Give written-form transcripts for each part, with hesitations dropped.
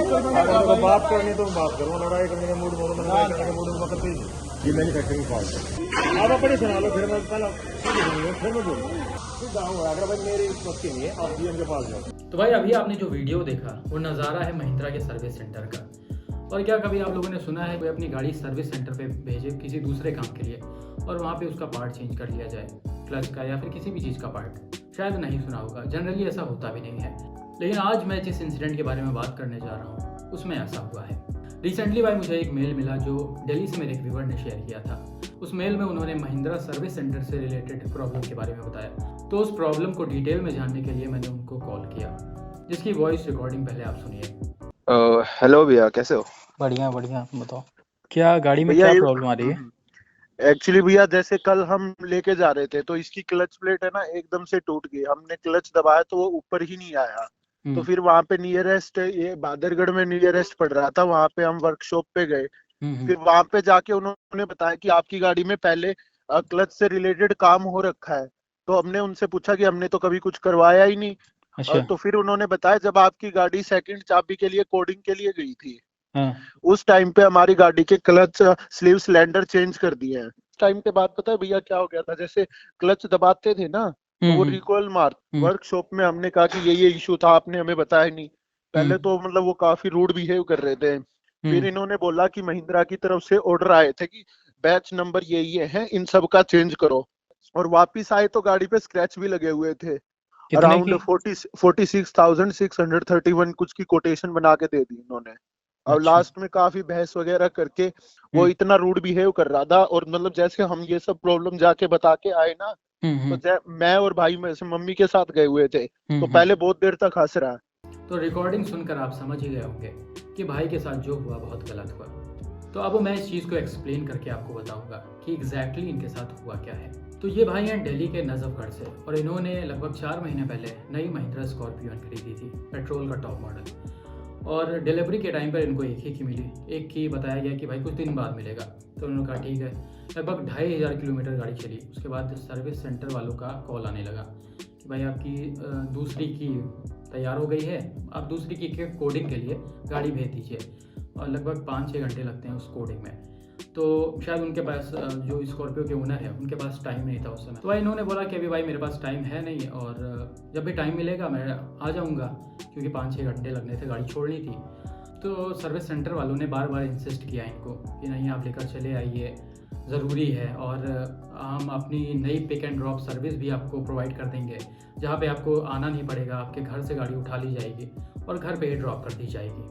अगर बात करनी तो बात करूँ, लड़ाई करने का मूड में लड़ाई करने का मूड में करते ही ये मैन्युफैक्चरिंग फॉल्ट है। आप अपनी सुना लो, फिर मैं पहले फिर मैं बोलूँ अगर भाई मेरी वक्त नहीं है, आप जीएम के पास जाओ। तो भाई अभी आपने जो वीडियो देखा वो नज़ारा है महिंद्रा के सर्विस सेंटर का। और क्या कभी आप लोगों ने सुना है कोई अपनी गाड़ी सर्विस सेंटर पे भेजे किसी दूसरे काम के लिए और वहाँ पे उसका पार्ट चेंज कर लिया जाए, क्लच का या फिर किसी भी चीज़ का पार्ट? शायद नहीं सुना होगा, जनरली ऐसा होता भी नहीं है। लेकिन आज मैं जिस इंसिडेंट के बारे में बात करने जा रहा हूँ उसमें ऐसा हुआ है। रिसेंटली भाई मुझे एक मेल मिला जो दिल्ली से मेरे एक व्यूअर ने शेयर किया था। उस मेल में उन्होंने महिंद्रा सर्विस सेंटर से रिलेटेड प्रॉब्लम के बारे में बताया। तो उस प्रॉब्लम को डिटेल में जानने के लिए मैंने उनको कॉल किया, जिसकी वॉइस रिकॉर्डिंग पहले आप सुनिए। हेलो भैया, कैसे हो? बढ़िया बढ़िया, तुम बताओ क्या गाड़ी में भैया क्या ये प्रॉब्लम आ रही है? एक्चुअली भैया जैसे कल हम लेके जा रहे थे तो इसकी क्लच प्लेट है ना एकदम से टूट गई। हमने क्लच दबाया तो वो ऊपर ही नहीं आया। तो फिर वहां पे नियरेस्ट, ये बादरगढ़ में नियरेस्ट पड़ रहा था, वहां पे हम वर्कशॉप पे गए। फिर वहां पे जाके उन्होंने बताया कि आपकी गाड़ी में पहले क्लच से रिलेटेड काम हो रखा है। तो हमने उनसे पूछा कि हमने तो कभी कुछ करवाया ही नहीं। अच्छा। तो फिर उन्होंने बताया जब आपकी गाड़ी सेकंड चाबी के लिए कोडिंग के लिए गई थी, हाँ। उस टाइम पे हमारी गाड़ी के क्लच स्लीव सिलेंडर चेंज कर दिए हैं। उस टाइम के बाद पता है भैया क्या हो गया था, जैसे क्लच दबाते थे ना तो वो रिकॉइल मार। वर्कशॉप में हमने कहा कि ये इशू था, आपने हमें बताया नहीं। पहले तो मतलब वो काफी रूड बिहेव कर रहे थे। फिर इन्होंने बोला कि महिंद्रा की तरफ से ऑर्डर आए थे कि बैच नंबर ये है, इन सब का चेंज करो। और वापिस आए तो गाड़ी पे स्क्रैच भी लगे हुए थे। कितने अराउंड की? 46,631 कुछ की कोटेशन बना के दे दी इन्होंने। अब अच्छा। लास्ट में काफी बहस वगैरह करके वो इतना रूड बिहेव कर रहा था। और मतलब जैसे हम ये सब प्रॉब्लम जाके बता के आए ना, तो मैं और भाई में से मम्मी के साथ गए हुए थे, तो पहले बहुत देर तक हंस रहा। तो रिकॉर्डिंग सुनकर आप समझ ही गए होंगे कि भाई के साथ जो हुआ बहुत गलत हुआ। तो अब मैं इस चीज़ को एक्सप्लेन करके आपको बताऊंगा कि एग्जैक्टली इनके साथ हुआ क्या है। तो ये भाई हैं दिल्ली के नजफगढ़ से और इन्होंने लगभग 4 महीने पहले नई महिंद्रा स्कॉर्पियो खरीदी थी, पेट्रोल का टॉप मॉडल। और डिलीवरी के टाइम पर इनको एक ही की मिली, एक की बताया गया कि भाई कुछ दिन बाद मिलेगा। तो उन्होंने कहा ठीक है। लगभग 2500 किलोमीटर गाड़ी चली। उसके बाद सर्विस सेंटर वालों का कॉल आने लगा कि भाई आपकी दूसरी की तैयार हो गई है, आप दूसरी की के कोडिंग के लिए गाड़ी भेज दीजिए। और लगभग 5-6 घंटे लगते हैं उस कोडिंग में। तो शायद उनके पास जो स्कॉर्पियो के ओनर है उनके पास टाइम नहीं था उस समय। तो भाई इन्होंने बोला कि अभी भाई मेरे पास टाइम है नहीं, और जब भी टाइम मिलेगा मैं आ जाऊँगा, क्योंकि 5-6 घंटे लगने थे, गाड़ी छोड़नी थी। तो सर्विस सेंटर वालों ने बार बार इंसिस्ट किया इनको कि नहीं आप लेकर चले आइए, ज़रूरी है। और हम अपनी नई पिक एंड ड्रॉप सर्विस भी आपको प्रोवाइड कर देंगे, जहाँ पे आपको आना नहीं पड़ेगा, आपके घर से गाड़ी उठा ली जाएगी और घर पे ही ड्रॉप कर दी जाएगी।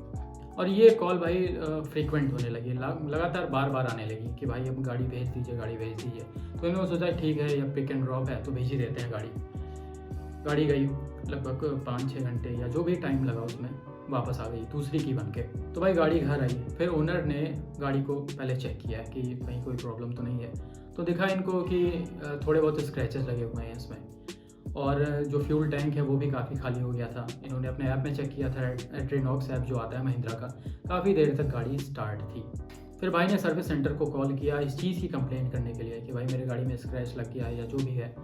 और ये कॉल भाई फ्रीक्वेंट होने लगी, लगातार बार बार आने लगी कि भाई अब गाड़ी भेज दीजिए, गाड़ी भेज दीजिए। तो इन्होंने सोचा ठीक है, या पिक एंड ड्रॉप है तो भेज ही देते हैं गाड़ी गई। लगभग 5-6 घंटे या जो भी टाइम लगा उसमें वापस आ गई दूसरी की बन के। तो भाई गाड़ी घर आई। फिर ओनर ने गाड़ी को पहले चेक किया कि कहीं कोई प्रॉब्लम तो नहीं है। तो दिखा इनको कि थोड़े बहुत स्क्रैचेस लगे हुए हैं इसमें, और जो फ्यूल टैंक है वो भी काफ़ी खाली हो गया था। इन्होंने अपने ऐप में चेक किया था, एट्रीनॉक्स ऐप जो आता है महिंद्रा का। काफ़ी देर तक गाड़ी स्टार्ट थी। फिर भाई ने सर्विस सेंटर को कॉल किया इस चीज़ की कंप्लेंट करने के लिए कि भाई मेरे गाड़ी में स्क्रैच लग गया है या जो भी है।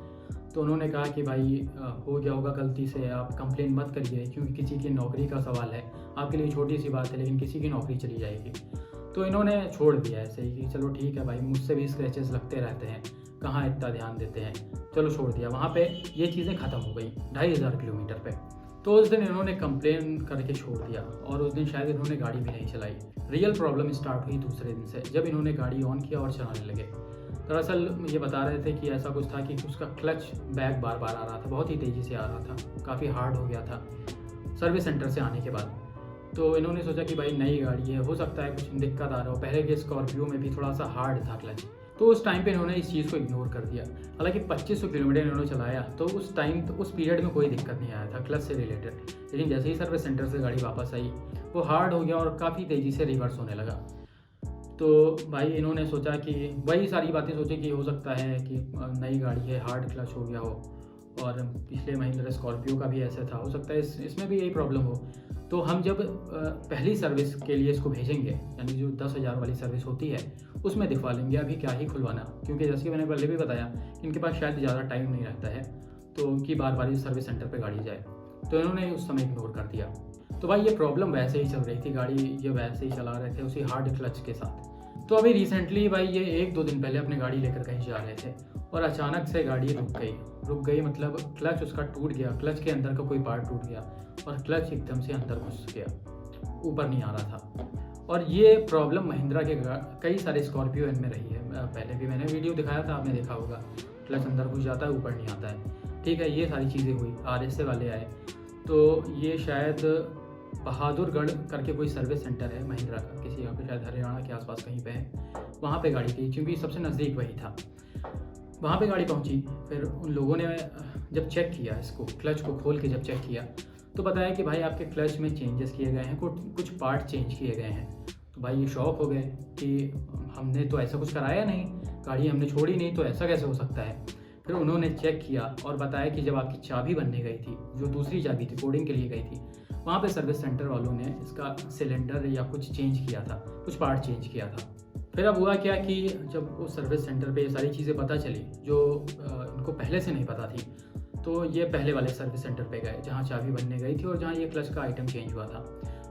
तो उन्होंने कहा कि भाई हो गया होगा गलती से, आप कंप्लेंट मत करिए, क्योंकि किसी की नौकरी का सवाल है। आपके लिए छोटी सी बात है लेकिन किसी की नौकरी चली जाएगी। तो इन्होंने छोड़ दिया ऐसे ही कि चलो ठीक है भाई, मुझसे भी स्क्रैचेस लगते रहते हैं, कहाँ इतना ध्यान देते हैं, चलो छोड़ दिया। वहाँ पे ये चीज़ें ख़त्म हो गई 2500 किलोमीटर पे। तो उस दिन इन्होंने कंप्लेन करके छोड़ दिया और उस दिन शायद इन्होंने गाड़ी भी नहीं चलाई। रियल प्रॉब्लम स्टार्ट हुई दूसरे दिन से, जब इन्होंने गाड़ी ऑन किया और चलाने लगे। दरअसल ये बता रहे थे कि ऐसा कुछ था कि उसका क्लच बैक बार बार आ रहा था, बहुत ही तेज़ी से आ रहा था, काफ़ी हार्ड हो गया था सर्विस सेंटर से आने के बाद। तो इन्होंने सोचा कि भाई नई गाड़ी है, हो सकता है कुछ दिक्कत आ रहा हो। पहले के स्कॉर्पियो में भी थोड़ा सा हार्ड था क्लच। तो उस टाइम पे इन्होंने इस चीज़ को इग्नोर कर दिया। हालांकि 2500 किलोमीटर इन्होंने चलाया तो उस टाइम तो उस पीरियड में कोई दिक्कत नहीं आया था क्लच से रिलेटेड। लेकिन जैसे ही सर्विस सेंटर से गाड़ी वापस आई वो हार्ड हो गया और काफ़ी तेज़ी से रिवर्स होने लगा। तो भाई इन्होंने सोचा कि वही सारी बातें सोचे कि हो सकता है कि नई गाड़ी है, हार्ड क्लच हो गया हो, और पिछले महिंद्रा स्कॉर्पियो का भी ऐसा था, हो सकता है इसमें भी यही प्रॉब्लम हो। तो हम जब पहली सर्विस के लिए इसको भेजेंगे, यानी जो 10,000 वाली सर्विस होती है उसमें दिखवा लेंगे, अभी क्या ही खुलवाना, क्योंकि जैसे कि मैंने पहले भी बताया इनके पास शायद ज़्यादा टाइम नहीं रहता है तो कि बार बार इस सर्विस सेंटर पे गाड़ी जाए। तो इन्होंने उस समय इग्नोर कर दिया। तो भाई ये प्रॉब्लम वैसे ही चल रही थी, गाड़ी ये वैसे ही चला रहे थे उसी हार्ड क्लच के साथ। तो अभी रिसेंटली भाई ये 1-2 दिन पहले अपनी गाड़ी लेकर कहीं जा रहे थे और अचानक से गाड़ी रुक गई मतलब क्लच उसका टूट गया, क्लच के अंदर का कोई पार्ट टूट गया और क्लच एकदम से अंदर घुस गया, ऊपर नहीं आ रहा था। और ये प्रॉब्लम महिंद्रा के कई सारे स्कॉर्पियो इनमें रही है। पहले भी मैंने वीडियो दिखाया था, आपने देखा होगा, क्लच अंदर घुस जाता है, ऊपर नहीं आता है। ठीक है, ये सारी चीज़ें हुई। RSA वाले आए तो ये शायद बहादुरगढ़ करके कोई सर्विस सेंटर है महिंद्रा का, किसी यहाँ पे शायद हरियाणा के आसपास कहीं पे है, वहाँ पे गाड़ी गई क्योंकि सबसे नज़दीक वही था। वहाँ पे गाड़ी पहुँची, फिर उन लोगों ने जब चेक किया इसको, क्लच को खोल के जब चेक किया तो बताया कि भाई आपके क्लच में चेंजेस किए गए हैं, कुछ पार्ट चेंज किए गए हैं। तो भाई ये शॉक हो गए कि हमने तो ऐसा कुछ कराया नहीं, गाड़ी हमने छोड़ी नहीं, तो ऐसा कैसे हो सकता है। फिर उन्होंने चेक किया और बताया कि जब आपकी चाबी बनने गई थी, जो दूसरी चाबी थी कोडिंग के लिए गई थी, वहाँ पे सर्विस सेंटर वालों ने इसका सिलेंडर या कुछ चेंज किया था, कुछ पार्ट चेंज किया था। फिर अब हुआ क्या कि जब उस सर्विस सेंटर पे ये सारी चीज़ें पता चली जो इनको पहले से नहीं पता थी, तो ये पहले वाले सर्विस सेंटर पे गए जहाँ चाबी बनने गई थी और जहाँ ये क्लच का आइटम चेंज हुआ था।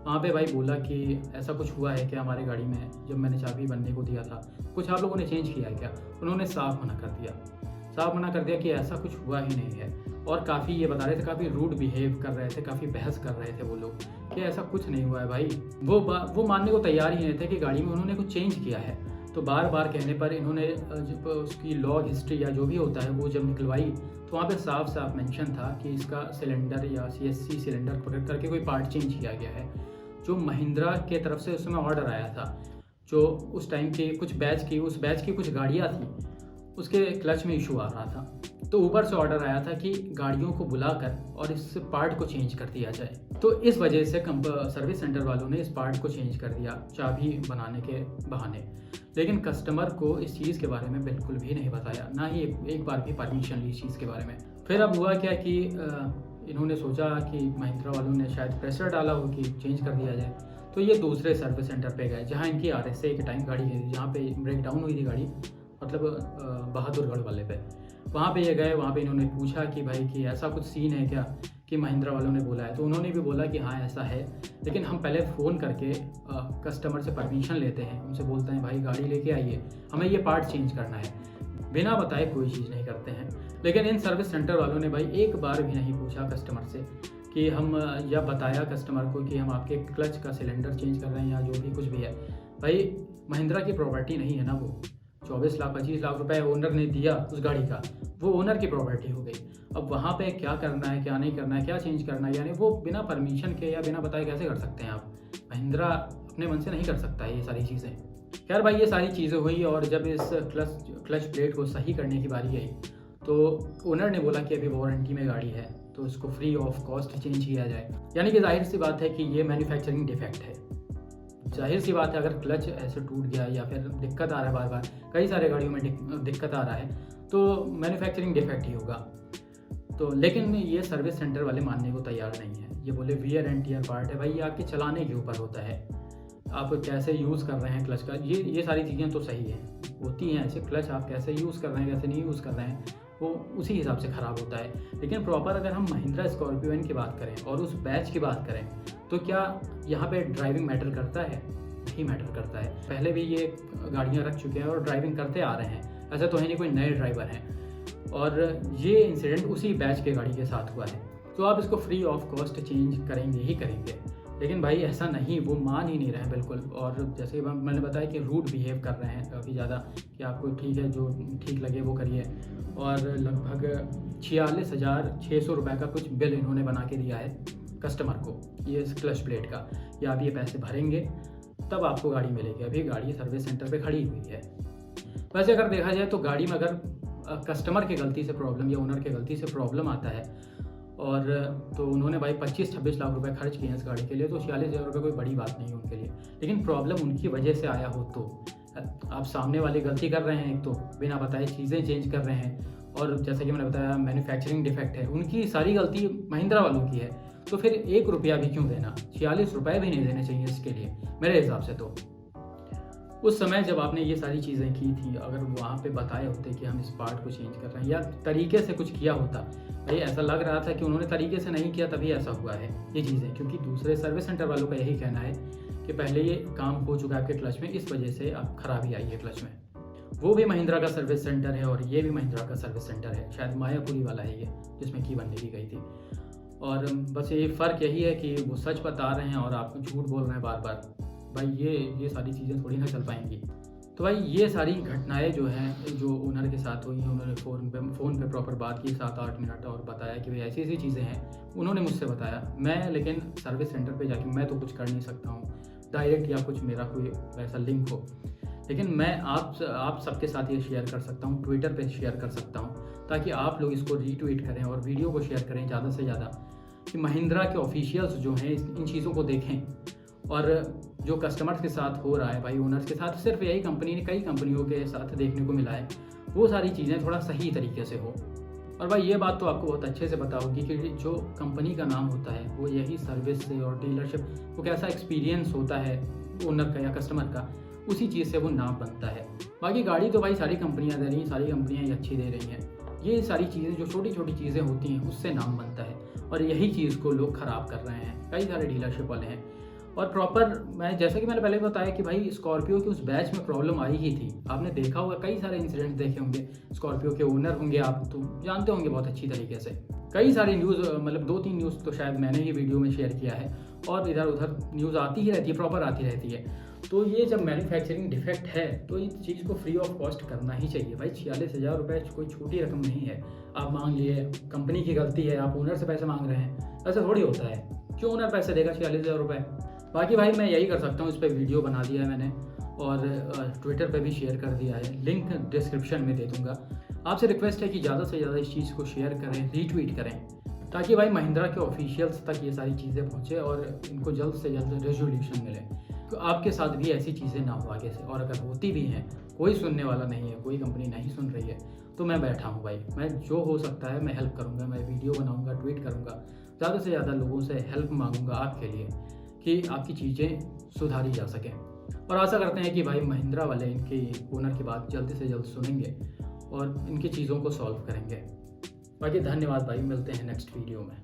वहाँ पे भाई बोला कि ऐसा कुछ हुआ है क्या हमारी गाड़ी में, जब मैंने चाबी बनने को दिया था कुछ आप लोगों ने चेंज किया है क्या। उन्होंने साफ मना कर दिया कि ऐसा कुछ हुआ ही नहीं है। और काफ़ी ये बता रहे थे, काफ़ी रूड बिहेव कर रहे थे, काफ़ी बहस कर रहे थे वो लोग कि ऐसा कुछ नहीं हुआ है भाई। वो मानने को तैयार ही नहीं थे कि गाड़ी में उन्होंने कुछ चेंज किया है। तो बार बार कहने पर इन्होंने जब उसकी लॉग हिस्ट्री या जो भी होता है वो जब निकलवाई तो वहाँ पे साफ साफ मेंशन था कि इसका सिलेंडर या CSC सिलेंडर पकड़ करके कोई पार्ट चेंज किया गया है। जो महिंद्रा के तरफ से उसमें ऑर्डर आया था, जो उस टाइम के उस बैच की कुछ गाड़ियाँ थी, उसके क्लच में इशू आ रहा था। तो ऊपर से ऑर्डर आया था कि गाड़ियों को बुलाकर और इस पार्ट को चेंज कर दिया जाए। तो इस वजह से सर्विस सेंटर वालों ने इस पार्ट को चेंज कर दिया चाबी बनाने के बहाने। लेकिन कस्टमर को इस चीज़ के बारे में बिल्कुल भी नहीं बताया, ना ही एक बार भी परमिशन ली इस चीज़ के बारे में। फिर अब हुआ क्या कि इन्होंने सोचा कि महिंद्रा वालों ने शायद प्रेशर डाला हो कि चेंज कर दिया जाए। तो ये दूसरे सर्विस सेंटर पे गए जहाँ इनकी RSA के टाइम गाड़ी गई थी, जहाँ पे ब्रेक डाउन हुई थी गाड़ी, मतलब बहादुरगढ़ वाले पे। वहाँ पे ये गए, वहाँ पे इन्होंने पूछा कि भाई कि ऐसा कुछ सीन है क्या, कि महिंद्रा वालों ने बोला है। तो उन्होंने भी बोला कि हाँ ऐसा है, लेकिन हम पहले फ़ोन करके कस्टमर से परमिशन लेते हैं, उनसे बोलते हैं भाई गाड़ी लेके आइए, हमें ये पार्ट चेंज करना है। बिना बताए कोई चीज़ नहीं करते हैं। लेकिन इन सर्विस सेंटर वालों ने भाई एक बार भी नहीं पूछा कस्टमर से कि हम, या बताया कस्टमर को कि हम आपके क्लच का सिलेंडर चेंज कर रहे हैं या जो भी कुछ भी है। भाई महिंद्रा की प्रॉपर्टी नहीं है ना वो। 24 लाख 25 लाख रुपए ओनर ने दिया उस गाड़ी का, वो ओनर की प्रॉपर्टी हो गई। अब वहाँ पे क्या करना है, क्या नहीं करना है, क्या चेंज करना है, यानी वो बिना परमिशन के या बिना बताए कैसे कर सकते हैं आप। महिंद्रा अपने मन से नहीं कर सकता है ये सारी चीज़ें। खैर भाई ये सारी चीज़ें हुई और जब इस क्लच प्लेट को सही करने की बारी आई तो ओनर ने बोला कि अभी वारंटी में गाड़ी है तो इसको फ्री ऑफ कॉस्ट चेंज किया जाए। यानी कि जाहिर सी बात है कि ये मैन्युफैक्चरिंग डिफेक्ट है। जाहिर सी बात है अगर क्लच ऐसे टूट गया या फिर दिक्कत आ रहा है, बार बार कई सारे गाड़ियों में दिक्कत आ रहा है, तो मैन्युफैक्चरिंग डिफेक्ट ही होगा। तो लेकिन ये सर्विस सेंटर वाले मानने को तैयार नहीं है। ये बोले वियर एंड टियर पार्ट है। भाई ये आपके चलाने के ऊपर होता है, आप कैसे यूज़ कर रहे हैं क्लच का, ये सारी चीज़ें तो सही हैं, होती हैं ऐसे। क्लच आप कैसे यूज़ कर रहे हैं, कैसे नहीं यूज़ कर रहे हैं, वो उसी हिसाब से ख़राब होता है। लेकिन प्रॉपर अगर हम महिंद्रा स्कॉर्पियो की बात करें और उस बैच की बात करें तो क्या यहाँ पे ड्राइविंग मैटर करता है? नहीं मैटर करता है। पहले भी ये गाड़ियाँ रख चुके हैं और ड्राइविंग करते आ रहे हैं, ऐसा तो है नहीं कोई नए ड्राइवर हैं। और ये इंसिडेंट उसी बैच के गाड़ी के साथ हुआ है, तो आप इसको फ्री ऑफ कॉस्ट चेंज करेंगे ही करेंगे। लेकिन भाई ऐसा नहीं, वो मान ही नहीं रहे बिल्कुल। और जैसे मैंने बताया कि रूड बिहेव कर रहे हैं काफ़ी ज़्यादा, कि आपको ठीक है जो ठीक लगे वो करिए। और लगभग 46,600 रुपये का कुछ बिल इन्होंने बना के दिया है कस्टमर को, ये क्लच प्लेट का। या आप ये पैसे भरेंगे तब आपको गाड़ी मिलेगी। अभी गाड़ी सर्विस सेंटर पे खड़ी हुई है। वैसे अगर देखा जाए तो गाड़ी में अगर कस्टमर की गलती से प्रॉब्लम या ओनर की गलती से प्रॉब्लम आता है और तो उन्होंने भाई 25-26 लाख रुपए खर्च किए हैं इस गाड़ी के लिए, तो 46,000 रुपये कोई बड़ी बात नहीं है उनके लिए। लेकिन प्रॉब्लम उनकी वजह से आया हो तो आप सामने वाले गलती कर रहे हैं, एक तो बिना बताए चीज़ें चेंज कर रहे हैं, और जैसे कि मैंने बताया मैन्युफैक्चरिंग डिफेक्ट है, उनकी सारी गलती महिंद्रा वालों की है। तो फिर 1 रुपया भी क्यों देना, 46 रुपये भी नहीं देने चाहिए इसके लिए मेरे हिसाब से। उस समय जब आपने ये सारी चीज़ें की थी, अगर वहाँ पे बताए होते कि हम इस पार्ट को चेंज कर रहे हैं या तरीके से कुछ किया होता, भाई ऐसा लग रहा था कि उन्होंने तरीके से नहीं किया तभी ऐसा हुआ है ये चीज़ें, क्योंकि दूसरे सर्विस सेंटर वालों का यही कहना है कि पहले ये काम हो चुका है आपके क्लच में, इस वजह से अब खराबी आई है क्लच में। वो भी महिंद्रा का सर्विस सेंटर है और ये भी महिंद्रा का सर्विस सेंटर है, शायद मायापुरी वाला है ये जिसमें की बनने की गई थी। और बस ये फ़र्क यही है कि वो सच बता रहे हैं और आप झूठ बोल रहे हैं बार बार। भाई ये सारी चीज़ें थोड़ी ना चल पाएंगी। तो भाई ये सारी घटनाएं जो हैं, जो ओनर के साथ हुई हैं, उन्होंने फ़ोन पे प्रॉपर बात की 7-8 मिनट और बताया कि भाई ऐसी चीज़ें हैं, उन्होंने मुझसे बताया। मैं लेकिन सर्विस सेंटर पे जाके मैं तो कुछ कर नहीं सकता हूँ डायरेक्ट, या कुछ मेरा कोई वैसा लिंक हो, लेकिन मैं आप सबके साथ ये शेयर कर सकता हूँ, ट्विटर पे शेयर कर सकता हूँ, ताकि आप लोग इसको रीट्वीट करें और वीडियो को शेयर करें ज़्यादा से ज़्यादा, कि महिंद्रा के ऑफिशियल्स जो हैं इन चीज़ों को देखें। और जो कस्टमर्स के साथ हो रहा है भाई, ओनर्स के साथ, सिर्फ यही कंपनी ने कई कंपनियों के साथ देखने को मिला है, वो सारी चीज़ें थोड़ा सही तरीके से हो। और भाई ये बात तो आपको बहुत अच्छे से पता होगी कि जो कंपनी का नाम होता है वो यही सर्विस से और डीलरशिप, वो कैसा एक्सपीरियंस होता है ओनर का या कस्टमर का, उसी चीज़ से वो नाम बनता है। बाकी गाड़ी तो भाई सारी कंपनियां दे रही हैं, सारी कंपनियां ही अच्छी दे रही हैं, ये सारी चीज़ें जो छोटी छोटी चीज़ें होती हैं उससे नाम बनता है, और यही चीज़ को लोग ख़राब कर रहे हैं, कई सारे डीलरशिप वाले हैं। और प्रॉपर मैं जैसे कि मैंने पहले बताया कि भाई स्कॉर्पियो की उस बैच में प्रॉब्लम आई ही थी, आपने देखा होगा, कई सारे इंसिडेंट देखे होंगे, स्कॉर्पियो के ओनर होंगे, आप तो जानते होंगे बहुत अच्छी तरीके से। कई सारी न्यूज़, मतलब 2-3 न्यूज़ तो शायद मैंने ही वीडियो में शेयर किया है, और इधर उधर न्यूज़ आती ही रहती है, प्रॉपर आती रहती है। तो ये जब मैन्युफैक्चरिंग डिफेक्ट है तो इस चीज़ को फ्री ऑफ कॉस्ट करना ही चाहिए भाई। 46,000 रुपये कोई छोटी रकम नहीं है, आप मांग लिए, कंपनी की गलती है, आप ओनर से पैसे मांग रहे हैं, ऐसा थोड़ी होता है। क्यों ओनर पैसे देगा 46,000 रुपये? बाकी भाई मैं यही कर सकता हूँ, इस पर वीडियो बना दिया है मैंने और ट्विटर पे भी शेयर कर दिया है, लिंक डिस्क्रिप्शन में दे दूँगा। आपसे रिक्वेस्ट है कि ज़्यादा से ज़्यादा इस चीज़ को शेयर करें, रीट्वीट करें, ताकि भाई महिंद्रा के ऑफिशियल्स तक ये सारी चीज़ें पहुँचे और इनको जल्द से जल्द रेजोल्यूशन मिले, तो आपके साथ भी ऐसी चीज़ें ना हो आगे से। और अगर होती भी हैं, कोई सुनने वाला नहीं है, कोई कंपनी नहीं सुन रही है, तो मैं बैठा हूँ भाई, मैं जो हो सकता है मैं हेल्प करूँगा, मैं वीडियो बनाऊँगा, ट्वीट करूँगा, ज़्यादा से ज़्यादा लोगों से हेल्प मांगूंगा आपके लिए कि आपकी चीज़ें सुधारी जा सकें। और आशा करते हैं कि भाई महिंद्रा वाले इनके ओनर की बात जल्दी से जल्द सुनेंगे और इनकी चीज़ों को सॉल्व करेंगे। बाकी धन्यवाद भाई, मिलते हैं नेक्स्ट वीडियो में।